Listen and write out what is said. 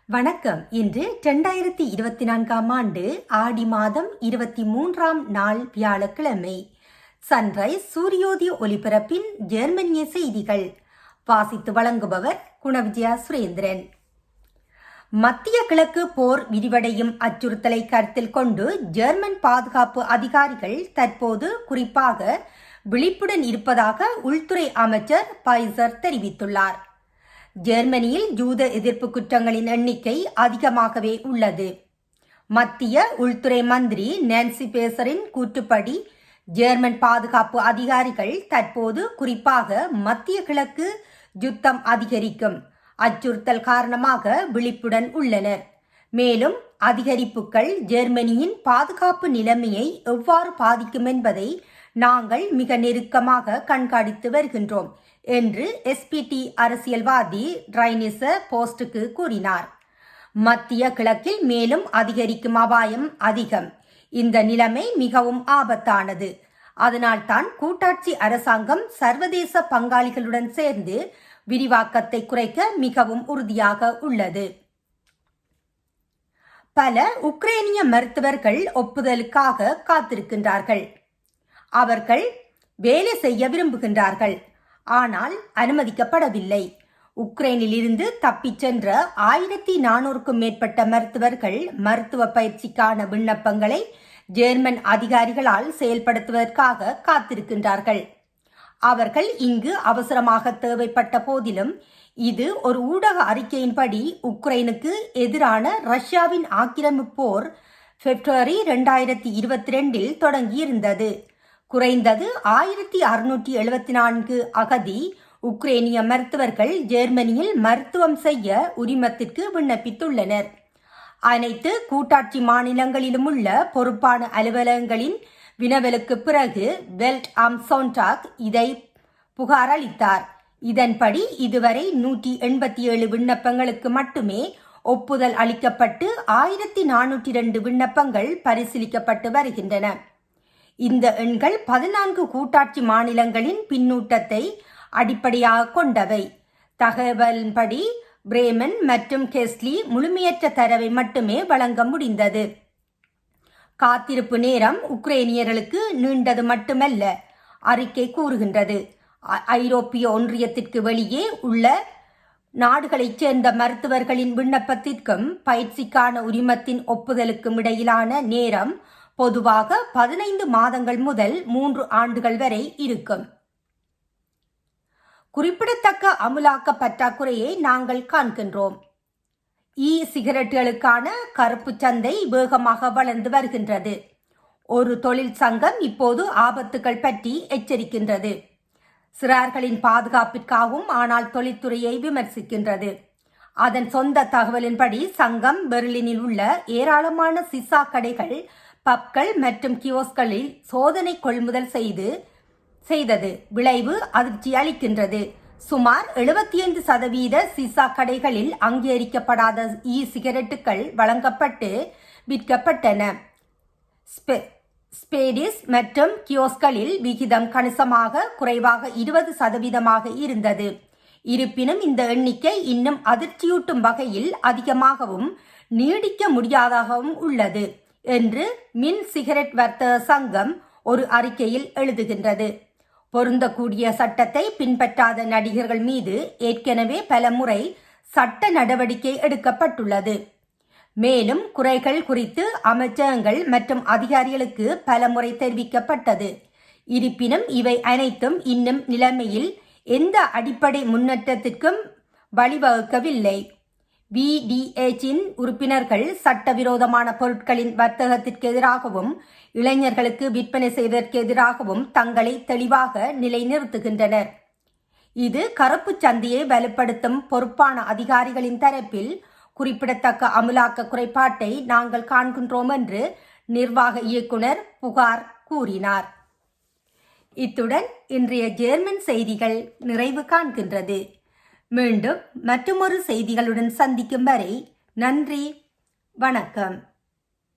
வணக்கம். இன்று 2024ஆம் ஆண்டு ஆடி மாதம் 23ஆம் நாள் வியாழக்கிழமை. சன்ரைஸ் சூரியோதய ஒலிபரப்பின் ஜெர்மனிய செய்திகள் வாசித்து வழங்குபவர் குணவிஜயா சுரேந்திரன். மத்திய கிழக்கு போர் விரிவடையும் அச்சுறுத்தலை கருத்தில் கொண்டு ஜெர்மன் பாதுகாப்பு அதிகாரிகள் தற்போது குறிப்பாக விழிப்புடன் இருப்பதாக உள்துறை அமைச்சர் பைசர் தெரிவித்துள்ளார். ஜெர்மனியில் யூத எதிர்ப்பு குற்றங்களின் எண்ணிக்கை அதிகமாகவே உள்ளது. மத்திய உள்துறை மந்திரி நான்சி பேசரின் கூற்றுப்படி ஜெர்மன் பாதுகாப்பு அதிகாரிகள் தற்போது குறிப்பாக மத்திய கிழக்கு யுத்தம் அதிகரிக்கும் அச்சுறுத்தல் காரணமாக விழிப்புடன் உள்ளனர். மேலும் அதிகரிப்புகள் ஜெர்மனியின் பாதுகாப்பு நிலைமையை எவ்வாறு பாதிக்கும் என்பதை நாங்கள் மிக நெருக்கமாக கண்காணித்து வருகின்றோம் என்று எஸ்பிடி அரசியல்வாதி ரைனிச போஸ்டுக்கு கூறினார். மத்திய கிழக்கில் மேலும் அதிகரிக்கும் அபாயம் அதிகம். இந்த நிலைமை மிகவும் ஆபத்தானது. அதனால்தான் கூட்டாட்சி அரசாங்கம் சர்வதேச பங்காளிகளுடன் சேர்ந்து விரிவாக்கத்தை குறைக்க மிகவும் உறுதியாக உள்ளது. பல உக்ரைனிய மருத்துவர்கள் ஒப்புதலுக்காக காத்திருக்கின்றார்கள். அவர்கள் வேலை செய்ய விரும்புகின்றார்கள், ஆனால் அனுமதிக்கப்படவில்லை. உக்ரைனில் இருந்து தப்பிச் சென்ற 1400க்கும் மேற்பட்ட மருத்துவர்கள் மருத்துவ பயிற்சிக்கான விண்ணப்பங்களை ஜெர்மன் அதிகாரிகளால் செயல்படுத்துவதற்காக காத்திருக்கின்றார்கள். அவர்கள் இங்கு அவசரமாக தேவைப்பட்ட போதிலும் இது ஒரு ஊடக அறிக்கையின்படி உக்ரைனுக்கு எதிரான ரஷ்யாவின் ஆக்கிரமிப்பு போர் பிப்ரவரி 2022 தொடங்கியிருந்தது. குறைந்தது 1674 அகதி உக்ரைனிய மருத்துவர்கள் ஜெர்மனியில் மருத்துவம் செய்ய உரிமத்திற்கு விண்ணப்பித்துள்ளனர். அனைத்து கூட்டாட்சி மாநிலங்களிலும் உள்ள பொறுப்பான அலுவலகங்களின் வினவலுக்கு பிறகு வெல்ட் ஆம் சோன்டாக் இதை புகார் அளித்தார். இதன்படி இதுவரை 187 விண்ணப்பங்களுக்கு மட்டுமே ஒப்புதல் அளிக்கப்பட்டு 1402 விண்ணப்பங்கள் பரிசீலிக்கப்பட்டு வருகின்றன. இந்த எண்கள் 14 கூட்டாட்சி மாநிலங்களின் பின்னூட்டத்தை அடிப்படையாக கொண்டவை. தகவலின்படி பிரேமன் மற்றும் கெஸ்லி முழுமையற்ற தரவை மட்டுமே வழங்க முடிந்தது. காத்திருப்பு நேரம் உக்ரைனியர்களுக்கு நீண்டது மட்டுமல்ல, அறிக்கை கூறுகின்றது. ஐரோப்பிய ஒன்றியத்திற்கு வெளியே உள்ள நாடுகளைச் சேர்ந்த மருத்துவர்களின் விண்ணப்பத்திற்கும் பயிற்சிக்கான உரிமத்தின் ஒப்புதலுக்கும் இடையிலான நேரம் பொதுவாக 15 மாதங்கள் முதல் 3 ஆண்டுகள் வரை இருக்கும். குறிப்பிடத்தக்க அமுலாக்க பற்றாக்குறையை நாங்கள் காண்கின்றோம். சிகரெட்டுகளுக்கான கருப்பு சந்தை வேகமாக வளர்ந்து வருகின்றது. ஒரு தொழில் சங்கம் இப்போது ஆபத்துகள் பற்றி எச்சரிக்கின்றது. சிறார்களின் பாதுகாப்பிற்காகவும் ஆனால் தொழில்துறையை விமர்சிக்கின்றது. அதன் சொந்த தகவலின்படி சங்கம் பெர்லினில் உள்ள ஏராளமான சிசா கடைகள், பப்கள் மற்றும் கியோஸ்களில் சோதனை கொள்முதல் செய்தது. விளைவு அதிர்ச்சி அளிக்கின்றது. சுமார் 75% சிசா கடைகளில் அங்கீகரிக்கப்படாத சிகரெட்டுகள் வழங்கப்பட்டு விற்கப்பட்டன. ஸ்பேடிஸ் மற்றும் கியோஸ்களில் விகிதம் கணிசமாக குறைவாக 20% இருந்தது. இருப்பினும் இந்த எண்ணிக்கை இன்னும் அதிர்ச்சியூட்டும் வகையில் அதிகமாகவும் நீடிக்க முடியாதகவும் உள்ளது என்று மின் சிகரெட் வர்த்தக சங்கம் ஒரு அறிக்கையில் எழுதுகின்றது. பொருந்தக்கூடிய சட்டத்தை பின்பற்றாத நடிகர்கள் மீது ஏற்கனவே பல முறை சட்ட நடவடிக்கை எடுக்கப்பட்டுள்ளது. மேலும் குறைகள் குறித்து அமைச்சகங்கள் மற்றும் அதிகாரிகளுக்கு பல முறை தெரிவிக்கப்பட்டது. இருப்பினும் இவை அனைத்தும் இன்னும் நிலைமையில் எந்த அடிப்படை முன்னேற்றத்திற்கும் வழிவகுக்கவில்லை. VDHின் உறுப்பினர்கள் சட்டவிரோதமான பொருட்களின் வர்த்தகத்திற்கு எதிராகவும் இளைஞர்களுக்கு விற்பனை செய்வதற்கு எதிராகவும் தங்களை தெளிவாக நிலைநிறுத்துகின்றனர். இது கருப்பு சந்தையை வலுப்படுத்தும் பொறுப்பான அதிகாரிகளின் தரப்பில் குறிப்பிடத்தக்க அமுலாக்க குறைபாட்டை நாங்கள் காண்கின்றோம் என்று நிர்வாக இயக்குனர் புகார் கூறினார். இத்துடன் இன்றைய ஜெர்மன் செய்திகள் நிறைவு காண்கின்றது. மீண்டும் மற்றுமொரு செய்திகளுடன் சந்திக்கும் வரை நன்றி, வணக்கம்.